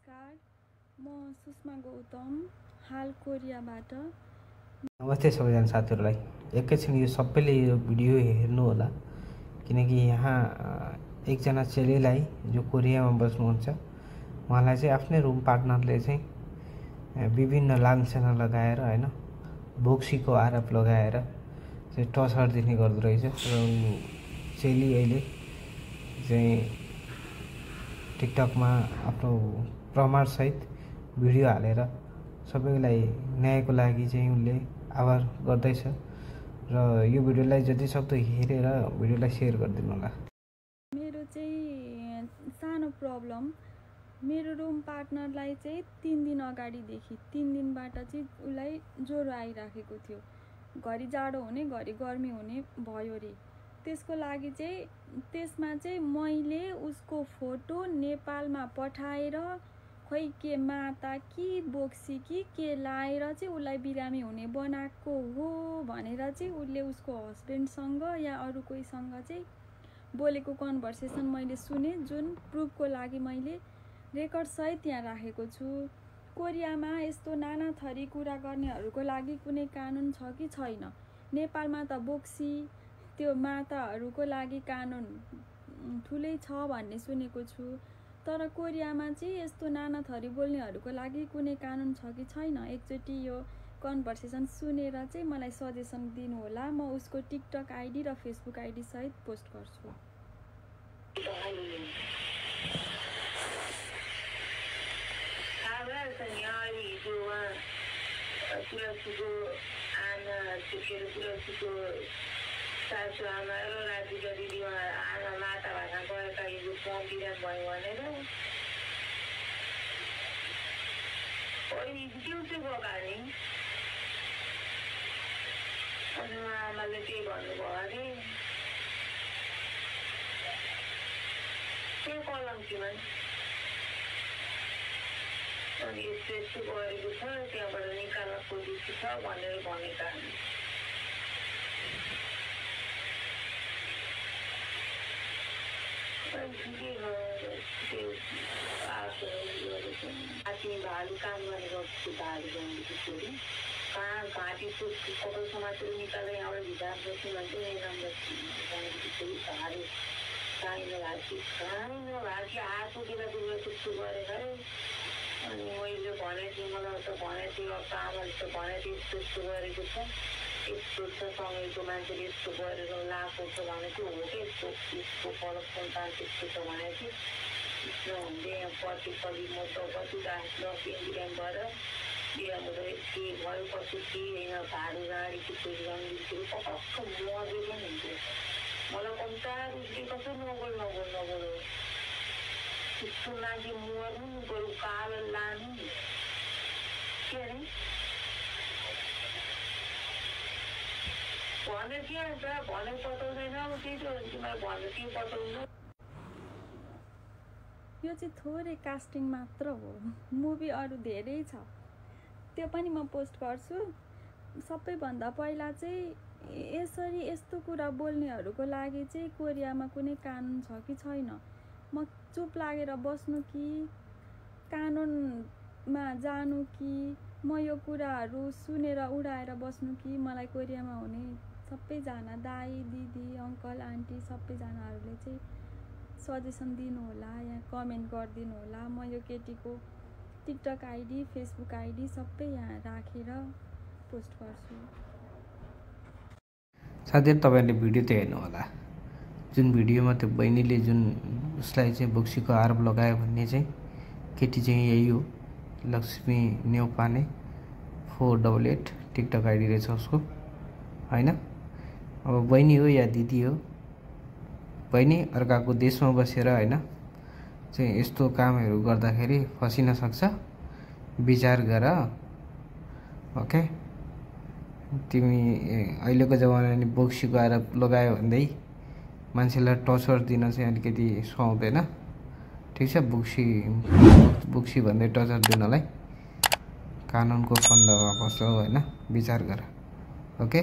नमस्कार, म सुषमा गौतम, हाल कोरियाबाट। नमस्ते सबैजना साथीहरूलाई। एकैछिन यो सबैले यो भिडियो हेर्नु होला, किनकि यहाँ एकजना चेलीलाई जो कोरियामा बस्नुहुन्छ उहाँलाई चाहिँ आफ्नै रुम पार्टनरले चाहिँ विभिन्न लान्छना लगाएर हैन बोक्सीको आरोप लगाएर चाहिँ टर्चर दिने गर्दो रहेछ र चेली अहिले चाहिँ टिकटकमा आफ्नो प्रमाणसहित भिडियो हालेर सबैलाई न्यायको लागि चाहिँ उनले आभार गर्दैछ र यो भिडियोलाई जति सक्दो हेरेर भिडियोलाई सेयर गरिदिनु होला। मेरो चाहिँ सानो प्रब्लम, मेरो रुम पार्टनरलाई चाहिँ 3 दिन अगाडिदेखि 3 दिनबाट चाहिँ उसलाई ज्वरो आइराखेको थियो। घरि जाडो हुने, घरि गर्मी हुने भयो रे। त्यसको लागि चाहिँ त्यसमा चाहिँ मैले उसको फोटो नेपालमा पठाएर खोइ के माता कि बोक्सी कि के लाएर चाहिँ उसलाई बिरामी हुने बनाएको हो भनेर चाहिँ उसले उसको हस्बेन्डसँग या अरू कोहीसँग चाहिँ बोलेको कन्भर्सेसन मैले सुने, जुन प्रुफको लागि मैले रेकर्ड सहित यहाँ राखेको छु। कोरियामा यस्तो नाना थरी कुरा गर्नेहरूको लागि कुनै कानुन छ कि छैन? नेपालमा त बोक्सी त्यो माताहरूको लागि कानुन ठुलै छ भन्ने सुनेको छु, तर कोरियामा चाहिँ यस्तो नाना थरी बोल्नेहरूको लागि कुनै कानुन छ कि छैन? एकचोटि यो कन्भर्सेसन सुनेर चाहिँ मलाई सजेसन दिनु होला। म उसको टिकटक आइडी र फेसबुक आइडी सहित पोस्ट गर्छु। सासू आमा र राजीका दिदीमा आमा माता भाषा गएका यो फर्म बिराम भयो भनेर दिउँसो गएको अरे। अनि आमाले त्यही भन्नुभयो अरे, त्यो कलङ्कीमा अनि यस्तो यस्तो गरेको छ, त्यहाँबाट निकाल्न खोजेको छ भनेर भनेका। भालु काम गरेको भालु गाउँदेखि छोरी कहाँ घाँटीको कपाल समातेर निकालेर यहाँबाट भित्र बस्नु भन्थ्यो। गाउँदेखि छोरी भालु काहीँ घाँटी आएको बेला त्यस्तो गरेर अरे। अनि मैले भनेको थिएँ, मलाई त भनेको थियो, अब आमाले त भनेको थियो यस्तो यस्तो गरेको छ, यस्तो छ, सँगैको मान्छेले यस्तो गरेर लाएको छ भनेको हो कि यस्तो यस्तो फरक सन्तान त्यस्तो छ भनेको थियो। हुँदै यहाँ पति म त कति 10 दिन बिराम भएर बिराम हुँदा के भयो कति के होइन, भाडु गाडी कि गाउँदेखि पक्क मर्दै पनि हुन्थ्यो। मलाई कम्ता रुचि कसो नगोल त्यस्तो लागि मर्नु बरु कालो लानु के अरे भने के हुन्छ भने पताउँदैन। अब त्यही त तिमीलाई भन्नु के पताउनु। यो चाहिँ थोरै कास्टिङ मात्र हो, मुभी अरू धेरै छ, त्यो पनि म पोस्ट गर्छु। सबैभन्दा पहिला चाहिँ यसरी यस्तो कुरा बोल्नेहरूको लागि चाहिँ कोरियामा कुनै कानुन छ कि छैन? म चुप लागेर बस्नु कि कानुनमा जानु कि म यो कुराहरू सुनेर उडाएर बस्नु कि? मलाई कोरियामा हुने सबैजना दाई दिदी अङ्कल आन्टी सबैजनाहरूले चाहिँ सजेसन दिनु होला, यहाँ कमेन्ट गरिदिनु होला। म यो केटीको टिकटक आइडी फेसबुक आइडी सबै यहाँ राखेर पोस्ट गर्छु। साथीहरू तपाईँहरूले भिडियो त हेर्नु होला, जुन भिडियोमा त्यो बहिनीले जुन उसलाई चाहिँ बोक्सीको आरोप लगायो भन्ने चाहिँ केटी चाहिँ यही हो, लक्ष्मी नेउपाने 488 टिकटक आइडी रहेछ उसको होइन। अब बहिनी हो या दिदी हो, बहिनी अर्काको देशमा बसेर होइन चाहिँ यस्तो कामहरू गर्दाखेरि फसिन सक्छ, विचार गर। ओके, तिमी अहिलेको जमानामा नि बोक्सीको आरोप लगायो भन्दै मान्छेलाई टर्चर दिन चाहिँ अलिकति सुहाउँदैन, ठिक छ? बोक्सी भन्दै टर्चर दिनलाई कानुनको फन्दामा बस्छौ होइन, विचार गर। ओके।